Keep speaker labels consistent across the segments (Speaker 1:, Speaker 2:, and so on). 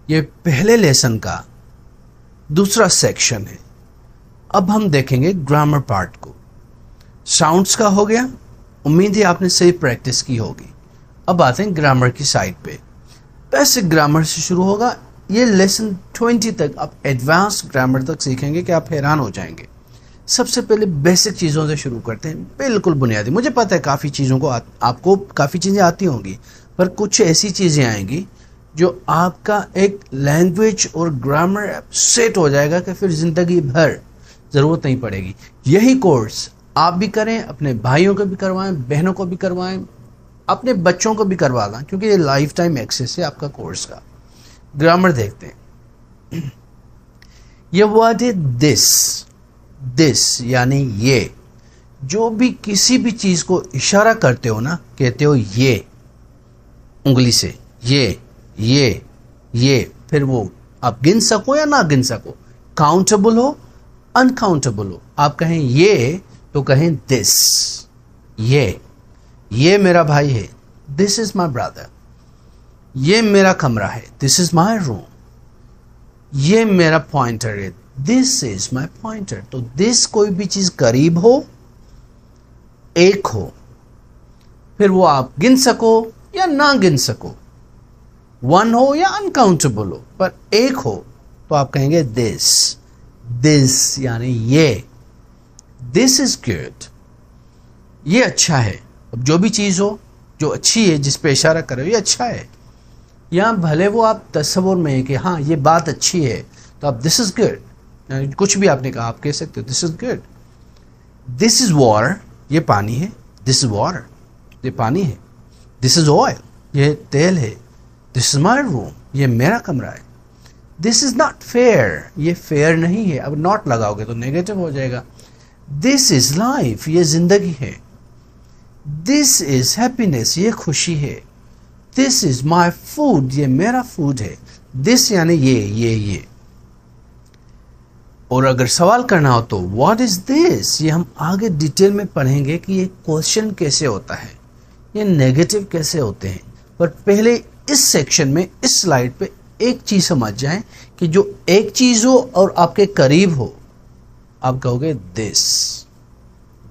Speaker 1: یہ پہلے لیسن کا دوسرا سیکشن ہے. اب ہم دیکھیں گے گرامر پارٹ کو. ساؤنڈز کا ہو گیا, امید ہے آپ نے صحیح پریکٹس کی ہوگی. اب آتے ہیں گرامر کی سائڈ پہ. بیسک گرامر سے شروع ہوگا. یہ لیسن 20 تک آپ ایڈوانس گرامر تک سیکھیں گے کہ آپ حیران ہو جائیں گے. سب سے پہلے بیسک چیزوں سے شروع کرتے ہیں, بالکل بنیادی. مجھے پتہ ہے کافی چیزوں کو آپ کو کافی چیزیں آتی ہوں گی, پر کچھ ایسی چیزیں آئیں گی جو آپ کا ایک لینگویج اور گرامر سیٹ ہو جائے گا کہ پھر زندگی بھر ضرورت نہیں پڑے گی. یہی کورس آپ بھی کریں, اپنے بھائیوں کو بھی کروائیں, بہنوں کو بھی کروائیں, اپنے بچوں کو بھی کروا لیں, کیونکہ یہ لائف ٹائم ایکسیس ہے آپ کا کورس کا. گرامر دیکھتے ہیں. یہ ورڈ ہے دس. دس یعنی یہ. جو بھی کسی بھی چیز کو اشارہ کرتے ہو نا, کہتے ہو یہ انگلی سے, یہ پھر وہ آپ گن سکو یا نہ گن سکو, کاؤنٹیبل ہو انکاؤنٹیبل ہو, آپ کہیں یہ تو کہیں دس. یہ میرا بھائی ہے, دس از مائی برادر. یہ میرا کمرہ ہے, دس از مائی روم. یہ میرا پوائنٹر ہے, دس از مائی پوائنٹر. تو دس کوئی بھی چیز قریب ہو, ایک ہو, پھر وہ آپ گن سکو یا نہ گن سکو, ون ہو یا انکاؤنٹیبل ہو, پر ایک ہو تو آپ کہیں گے دس. دس یعنی یہ. دس از گڈ. یہ اچھا ہے. اب جو بھی چیز ہو جو اچھی ہے, جس پہ اشارہ کرو یہ اچھا ہے. یا بھلے وہ آپ تصور میں ہے کہ ہاں یہ بات اچھی ہے, تو آپ دس از گڈ, کچھ بھی آپ نے کہا آپ کہہ سکتے ہو دس is good. This is water, یہ پانی ہے, دس از واٹر, یہ پانی ہے. دس از آئل, یہ تیل ہے. دس از مائی روم, یہ میرا کمرہ ہے. دس از ناٹ فیئر, یہ فیئر نہیں ہے. اب ناٹ لگاؤ گے تو نیگیٹو ہو جائے گا. دس از لائف, یہ زندگی ہے. دس از ہیپینس, یہ خوشی ہے. دس از مائی فوڈ, یہ میرا فوڈ ہے. دس یعنی یہ. اور اگر سوال کرنا ہو تو واٹ از دس, یہ ہم آگے ڈیٹیل میں پڑھیں گے کہ یہ کوشچن کیسے ہوتا ہے, یہ نیگیٹو کیسے ہوتے ہیں. پر پہلے اس سیکشن میں اس سلائیڈ پہ ایک چیز سمجھ جائیں کہ جو ایک چیز ہو اور آپ کے قریب ہو, آپ کہو گے دس.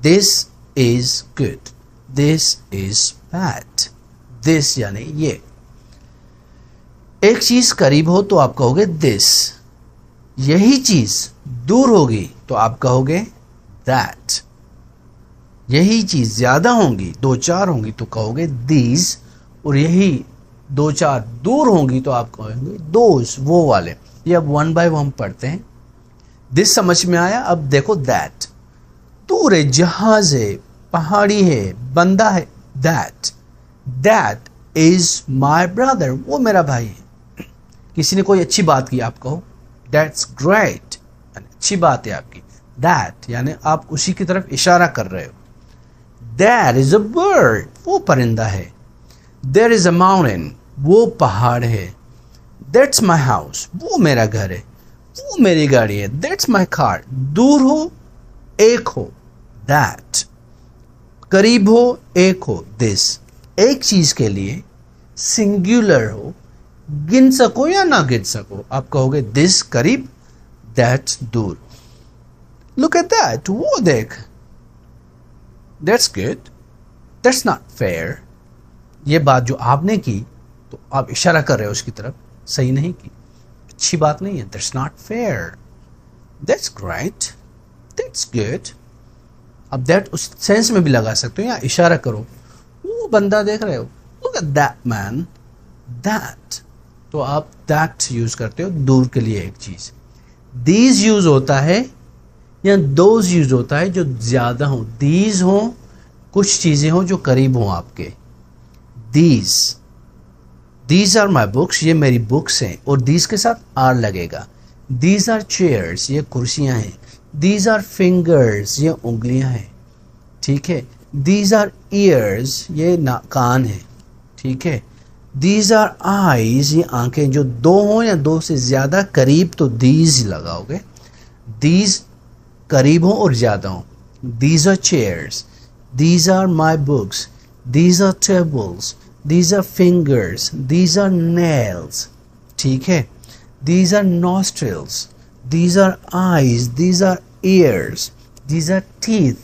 Speaker 1: دس is good, this is bad. دس یعنی یہ. ایک چیز قریب ہو تو آپ کہو گے دس. یہی چیز دور ہوگی تو آپ کہو گے دیٹ. یہی چیز زیادہ ہوں گی, 2-4 ہوں گی تو کہو گے دیز. اور یہی 2-4 دور ہوں گی تو آپ کہیں گے دوز, وہ والے. یہ اب 1 by 1 پڑھتے ہیں. دس سمجھ میں آیا. اب دیکھو دیٹ. دور ہے, جہاز ہے, پہاڑی ہے, بندہ ہے. دیٹ. دیٹ از مائی برادر, وہ میرا بھائی ہے. کسی نے کوئی اچھی بات کی, آپ کہو دیٹس گریٹ, اچھی بات ہے آپ کی. دیٹ یعنی آپ اسی کی طرف اشارہ کر رہے ہو. دیر از اے برڈ, وہ پرندہ ہے. دیر از اے ماؤنٹین, وہ پہاڑ ہے. دیٹس مائی ہاؤس, وہ میرا گھر ہے. وہ میری گاڑی ہے. دیٹس مائی کار. دور ہو, ایک ہو, دیٹ. قریب ہو, ایک ہو, دس. ایک چیز کے لیے سنگولر ہو, گن سکو یا نہ گن سکو, آپ کہو گے دس قریب, دیٹ دور. لک ایٹ دیٹ, وہ دیکھ. That's good, that's not fair. یہ بات جو آپ نے کی تو آپ اشارہ کر رہے ہو اس کی طرف, صحیح نہیں کی, اچھی بات نہیں ہے. That's not fair. That's great, that's good. اب دیٹ اس سینس میں بھی لگا سکتے ہو یا اشارہ کرو, وہ بندہ دیکھ رہے ہو, look at that man. That تو آپ دیٹ یوز کرتے ہو دور کے لیے ایک چیز. دیز یوز ہوتا ہے یا دوز یوز ہوتا ہے جو زیادہ ہوں. دیز ہوں, کچھ چیزیں ہوں جو قریب ہوں آپ کے. These. These are my books, یہ میری بکس ہیں, اور دیز کے ساتھ آر لگے گا. دیز آر چیئرس, یہ کرسیاں ہیں. دیز آر فنگرز, یہ انگلیاں ہیں. ٹھیک ہے. دیز آر ایئرز, یہ کان ہیں. ٹھیک ہے. دیز آر آئیز, یہ آنکھیں. جو 2 ہوں یا 2 سے زیادہ قریب تو دیز لگاؤ گے. دیز قریب ہوں اور زیادہ ہوں. These are chairs, these are my books, these are tables, these are fingers, these are nails. ٹھیک ہے. these are nostrils, these are eyes, these are ears, these are teeth.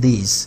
Speaker 1: these,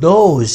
Speaker 1: those,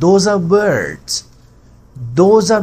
Speaker 1: those are birds, those are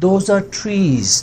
Speaker 1: those are trees,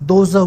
Speaker 1: those are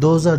Speaker 1: those are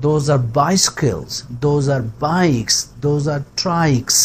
Speaker 1: those are bicycles, those are bikes, those are trikes,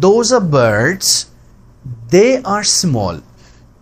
Speaker 1: those are birds, they are small.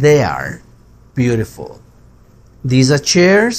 Speaker 1: they are beautiful. These are chairs,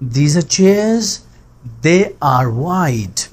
Speaker 1: These are chairs, they are wide,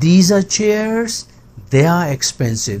Speaker 1: These are chairs, they are expensive.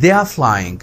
Speaker 1: they are flying.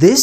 Speaker 1: this,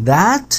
Speaker 1: that,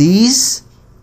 Speaker 1: these,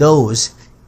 Speaker 1: those.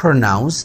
Speaker 1: pronouns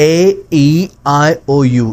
Speaker 1: AEIOU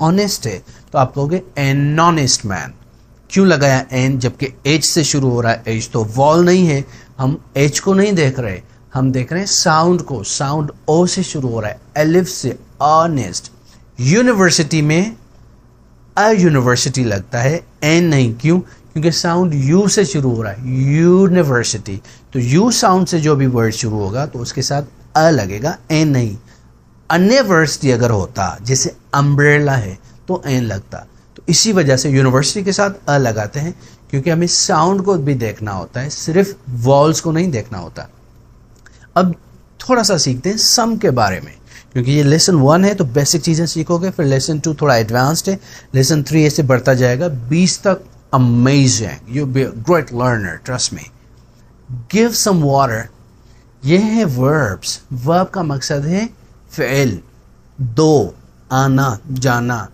Speaker 1: honest ہے تو آپ کہو گے an honest مین. کیوں لگایا N جبکہ H سے شروع ہو رہا ہے؟ ایچ تو وال نہیں ہے, ہم ایچ کو نہیں دیکھ رہے, ہم دیکھ رہے ہیں ساؤنڈ کو. ساؤنڈ او سے شروع ہو رہا ہے, الف سے, آنےسٹ. یونیورسٹی میں یونیورسٹی لگتا ہے, این نہیں. کیوں؟ کیونکہ ساؤنڈ یو سے شروع ہو رہا ہے, یونیورسٹی. تو یو ساؤنڈ سے جو بھی ورڈ شروع ہوگا تو اس کے ساتھ لگے گا, این نہیں. انیورسٹی اگر ہوتا جیسے امبریلا ہے تو این لگتا. تو اسی وجہ سے یونیورسٹی کے ساتھ لگاتے ہیں, کیونکہ ہمیں ساؤنڈ کو بھی دیکھنا ہوتا ہے, صرف والز کو نہیں دیکھنا ہوتا. اب تھوڑا سا سیکھتے ہیں سم کے بارے میں, کیونکہ یہ لیسن 1 ہے تو بیسک چیزیں سیکھو گے. پھر لیسن 2 تھوڑا ایڈوانسڈ ہے, لیسن 3 ایسے بڑھتا جائے گا 20 تک. Amazing, you be a great learner, trust me. Give some water, یہ ہے وربس. ورب کا مقصد ہے فعل, دو, آنا جانا.